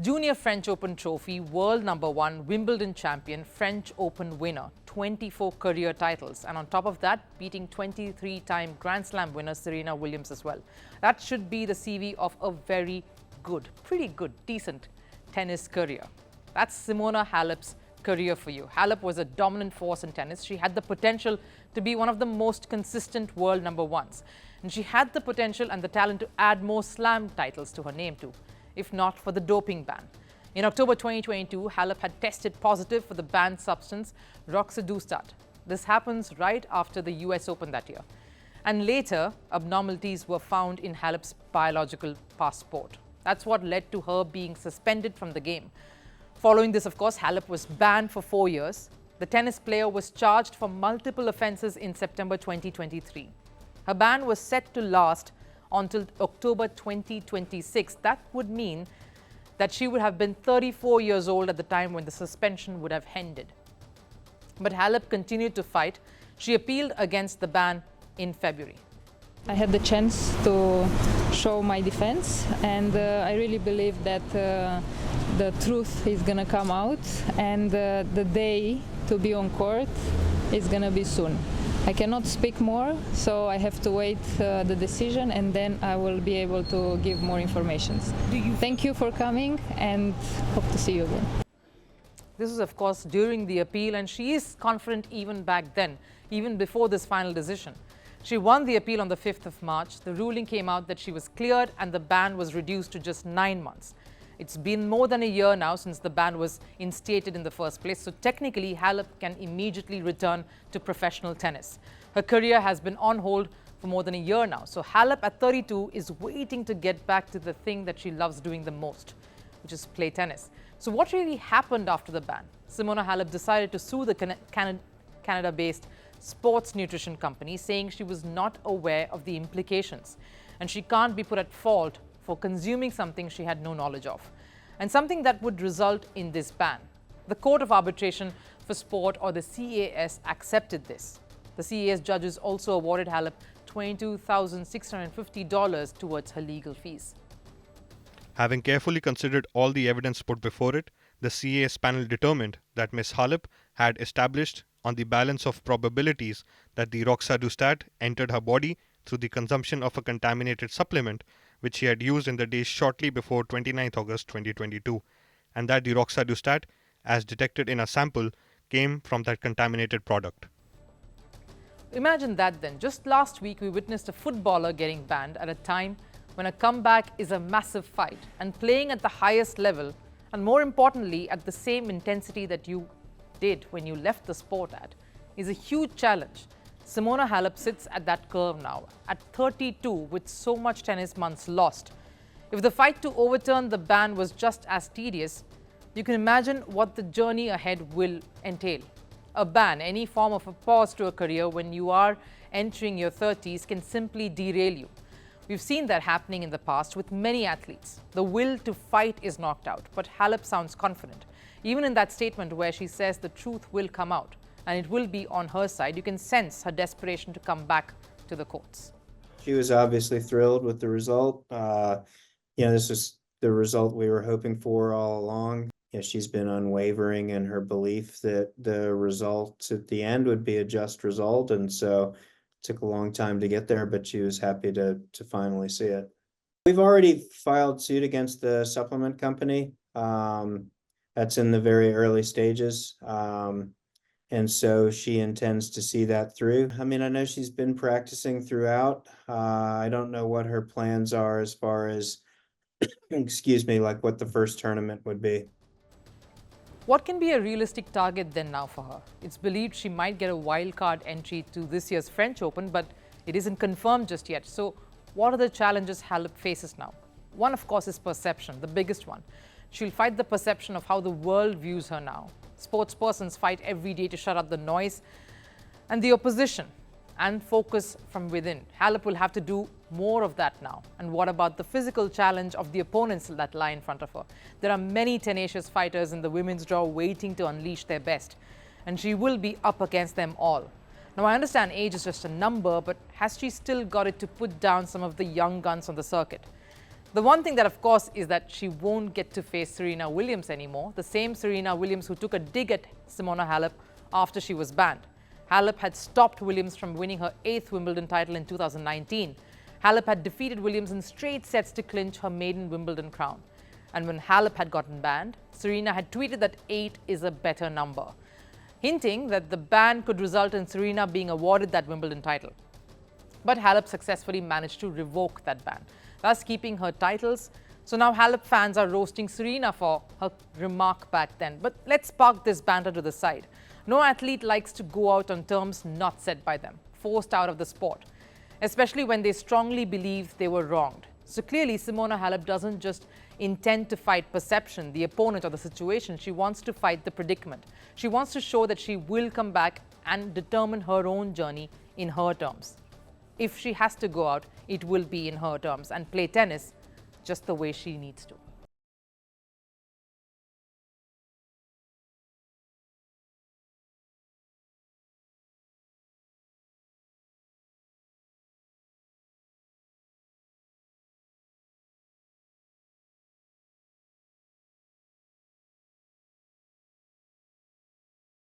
Junior French Open trophy, world number 1, Wimbledon champion, French Open winner, 24 career titles. And on top of that, beating 23-time Grand Slam winner Serena Williams as well. That should be the CV of a very good, pretty good, decent tennis career. That's Simona Halep's career for you. Halep was a dominant force in tennis. She had the potential to be one of the most consistent world number 1s. And she had the potential and the talent to add more slam titles to her name too, if not for the doping ban. In October 2022, Halep had tested positive for the banned substance roxadustat. This happens right after the US Open that year. And later, abnormalities were found in Halep's biological passport. That's what led to her being suspended from the game. Following this, of course, Halep was banned for 4 years. The tennis player was charged for multiple offences in September 2023. Her ban was set to last until October 2026. That would mean that she would have been 34 years old at the time when the suspension would have ended. But Halep continued to fight. She appealed against the ban in February. I had the chance to show my defense, and I really believe that the truth is going to come out, and the day to be on court is going to be soon. I cannot speak more, so I have to wait the decision, and then I will be able to give more information. Thank you for coming, and hope to see you again. This was, of course, during the appeal, and she is confident even back then, even before this final decision. She won the appeal on the 5th of March. The ruling came out that she was cleared and the ban was reduced to just 9 months. It's been more than a year now since the ban was instated in the first place, so technically Halep can immediately return to professional tennis. Her career has been on hold for more than a year now, so Halep at 32 is waiting to get back to the thing that she loves doing the most, which is play tennis. So what really happened after the ban? Simona Halep decided to sue the Canada-based sports nutrition company, saying she was not aware of the implications and she can't be put at fault for consuming something she had no knowledge of, and something that would result in this ban. The Court of Arbitration for Sport, or the CAS, accepted this. The CAS judges also awarded Halep $22,650 towards her legal fees. Having carefully considered all the evidence put before it, the CAS panel determined that Ms. Halep had established on the balance of probabilities that the roxadustat entered her body through the consumption of a contaminated supplement which she had used in the days shortly before 29 August 2022, and that the roxadustat, as detected in a sample, came from that contaminated product. Imagine that then. Just last week, we witnessed a footballer getting banned at a time when a comeback is a massive fight, and playing at the highest level, and more importantly, at the same intensity that you did when you left the sport at, is a huge challenge. Simona Halep sits at that curve now, at 32, with so much tennis months lost. If the fight to overturn the ban was just as tedious, you can imagine what the journey ahead will entail. A ban, any form of a pause to a career when you are entering your 30s, can simply derail you. We've seen that happening in the past with many athletes. The will to fight is knocked out, but Halep sounds confident. Even in that statement where she says the truth will come out and it will be on her side, you can sense her desperation to come back to the courts. She was obviously thrilled with the result. This was the result we were hoping for all along. She's been unwavering in her belief that the result at the end would be a just result, and so it took a long time to get there, but she was happy to finally see it. We've already filed suit against the supplement company. That's in the very early stages. And so she intends to see that through. I mean, I know she's been practicing throughout. I don't know what her plans are as far as, like what the first tournament would be. What can be a realistic target then now for her? It's believed she might get a wildcard entry to this year's French Open, but it isn't confirmed just yet. So what are the challenges Halep faces now? One, of course, is perception, the biggest one. She'll fight the perception of how the world views her now. Sportspersons fight every day to shut out the noise and the opposition and focus from within. Halep will have to do more of that now. And what about the physical challenge of the opponents that lie in front of her? There are many tenacious fighters in the women's draw waiting to unleash their best, and she will be up against them all. Now, I understand age is just a number, but has she still got it to put down some of the young guns on the circuit? The one thing that, of course, is that she won't get to face Serena Williams anymore, the same Serena Williams who took a dig at Simona Halep after she was banned. Halep had stopped Williams from winning her 8th Wimbledon title in 2019. Halep had defeated Williams in straight sets to clinch her maiden Wimbledon crown. And when Halep had gotten banned, Serena had tweeted that 8 is a better number, hinting that the ban could result in Serena being awarded that Wimbledon title. But Halep successfully managed to revoke that ban, thus keeping her titles. So now Halep fans are roasting Serena for her remark back then. But let's park this banter to the side. No athlete likes to go out on terms not set by them, forced out of the sport, especially when they strongly believe they were wronged. So clearly, Simona Halep doesn't just intend to fight perception, the opponent or the situation. She wants to fight the predicament. She wants to show that she will come back and determine her own journey in her terms. If she has to go out, it will be in her terms and play tennis just the way she needs to.